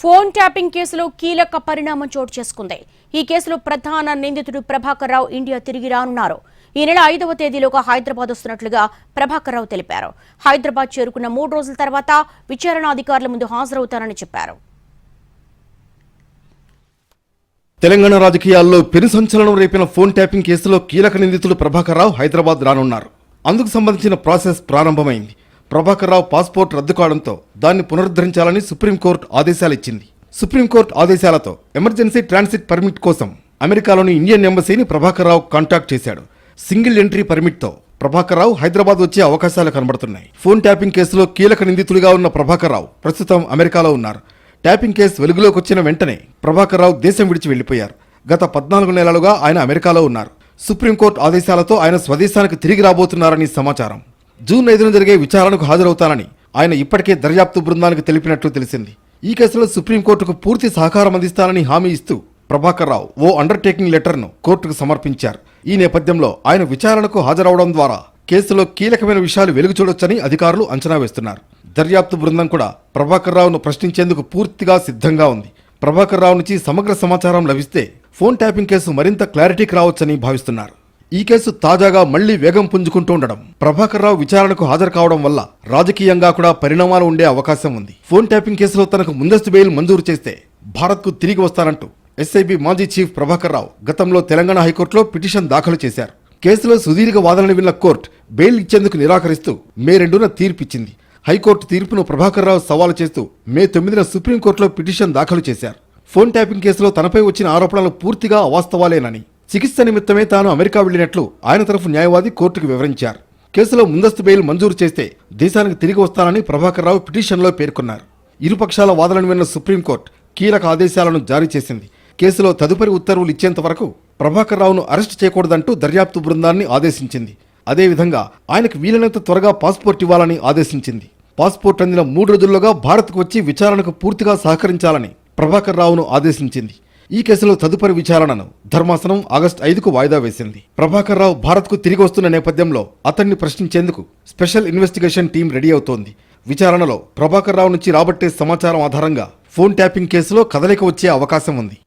Phone tapping కేసులో కీలక పరిణామం చోటు చేసుకుంది. ఈ కేసులో ప్రధాన నిందితుడు ప్రభాకర్ రావు ఇండియా తిరిగి రానున్నారు. ఈ నెల 5వ తేదీలోగా హైదరాబాద్ వస్తున్నట్లుగా ప్రభాకర్ రావు తెలిపారు. హైదరాబాద్ చేరుకున్న 3 రోజుల తర్వాత విచారణ అధికారుల ముందు హాజరవుతారని చెప్పారు. తెలంగాణ రాజకీయాల్లో పెను సంచలనం రేపిన ఫోన్ ట్యాపింగ్ కేసులో కీలక నిందితుడు ప్రభాకర్ రావు హైదరాబాద్ రానున్నారు. అందుకు సంబంధించిన ప్రాసెస్ ప్రారంభమైంది. ప్రభాకర్ రావు పాస్పోర్ట్ రద్దు కావడంతో దాన్ని పునరుద్ధరించాలని సుప్రీంకోర్టు ఆదేశాలిచ్చింది. సుప్రీంకోర్టు ఆదేశాలతో ఎమర్జెన్సీ ట్రాన్సిట్ పర్మిట్ కోసం అమెరికాలోని ఇండియన్ ఎంబసీని ప్రభాకర్ రావు కాంటాక్ట్ చేశాడు. సింగిల్ ఎంట్రీ పర్మిట్తో ప్రభాకర్ రావు హైదరాబాద్ వచ్చే అవకాశాలు కనబడుతున్నాయి. ఫోన్ ట్యాపింగ్ కేసులో కీలక నిందితుడిగా ఉన్న ప్రభాకర్ రావు ప్రస్తుతం అమెరికాలో ఉన్నారు. ట్యాపింగ్ కేసు వెలుగులోకి వచ్చిన వెంటనే ప్రభాకర్ రావు దేశం విడిచి వెళ్లిపోయారు. గత 14 నెలలుగా ఆయన అమెరికాలో ఉన్నారు. సుప్రీంకోర్టు ఆదేశాలతో ఆయన స్వదేశానికి తిరిగి రాబోతున్నారని సమాచారం. జూన్ 5న జరిగే విచారణకు హాజరవుతానని ఆయన ఇప్పటికే దర్యాప్తు బృందానికి తెలిపినట్లు తెలిసింది. ఈ కేసులో సుప్రీంకోర్టుకు పూర్తి సహకారం అందిస్తానని హామీ ఇస్తూ ప్రభాకర్ రావు ఓ అండర్టేకింగ్ లెటర్ను కోర్టుకు సమర్పించారు. ఈ నేపథ్యంలో ఆయన విచారణకు హాజరవడం ద్వారా కేసులో కీలకమైన విషయాలు వెలుగు చూడొచ్చని అధికారులు అంచనా వేస్తున్నారు. దర్యాప్తు బృందం కూడా ప్రభాకర్ రావును ప్రశ్నించేందుకు పూర్తిగా సిద్ధంగా ఉంది. ప్రభాకర్ రావు నుంచి సమగ్ర సమాచారం లభిస్తే ఫోన్ ట్యాపింగ్ కేసు మరింత క్లారిటీకి రావచ్చని భావిస్తున్నారు. ఈ కేసు తాజాగా మళ్లీ వేగం పుంజుకుంటూ ఉండడం, ప్రభాకర్ రావు విచారణకు హాజరు కావడం వల్ల రాజకీయంగా కూడా పరిణామాలు ఉండే అవకాశం ఉంది. ఫోన్ ట్యాపింగ్ కేసులో తనకు ముందస్తు బెయిల్ మంజూరు చేస్తే భారత్కు తిరిగి వస్తానంటూ ఎస్ఐబి మాజీ చీఫ్ ప్రభాకర్ రావు గతంలో తెలంగాణ హైకోర్టులో పిటిషన్ దాఖలు చేశారు. కేసులో సుదీర్ఘ వాదనలు విన్న కోర్టు బెయిల్ ఇచ్చేందుకు నిరాకరిస్తూ మే 2న తీర్పిచ్చింది. హైకోర్టు తీర్పును ప్రభాకర్ రావు సవాలు చేస్తూ మే 9న సుప్రీంకోర్టులో పిటిషన్ దాఖలు చేశారు. ఫోన్ ట్యాపింగ్ కేసులో తనపై వచ్చిన ఆరోపణలు పూర్తిగా అవాస్తవాలేనని, చికిత్స నిమిత్తమే తాను అమెరికా వెళ్లినట్లు ఆయన తరఫు న్యాయవాది కోర్టుకు వివరించారు. కేసులో ముందస్తు బెయిల్ మంజూరు చేస్తే దేశానికి తిరిగి వస్తానని ప్రభాకర్ రావు పిటిషన్లో పేర్కొన్నారు. ఇరుపక్షాల వాదనలు విన్న సుప్రీంకోర్టు కీలక ఆదేశాలను జారీ చేసింది. కేసులో తదుపరి ఉత్తర్వులు ఇచ్చేంత వరకు ప్రభాకర్ రావును అరెస్టు చేయకూడదంటూ దర్యాప్తు బృందాన్ని ఆదేశించింది. అదేవిధంగా ఆయనకు వీలైనంత త్వరగా పాస్పోర్ట్ ఇవ్వాలని ఆదేశించింది. పాస్పోర్ట్ అందిన 3 రోజుల్లోగా భారత్కు వచ్చి విచారణకు పూర్తిగా సహకరించాలని ప్రభాకర్ రావును ఆదేశించింది. ఈ కేసులో తదుపరి విచారణను ధర్మాసనం ఆగస్టు 5కు వాయిదా వేసింది. ప్రభాకర్ రావు భారత్కు తిరిగి వస్తున్న నేపథ్యంలో అతన్ని ప్రశ్నించేందుకు స్పెషల్ ఇన్వెస్టిగేషన్ టీం రెడీ అవుతోంది. విచారణలో ప్రభాకర్ రావు నుంచి రాబట్టే సమాచారం ఆధారంగా ఫోన్ ట్యాపింగ్ కేసులో కదలిక వచ్చే అవకాశం ఉంది.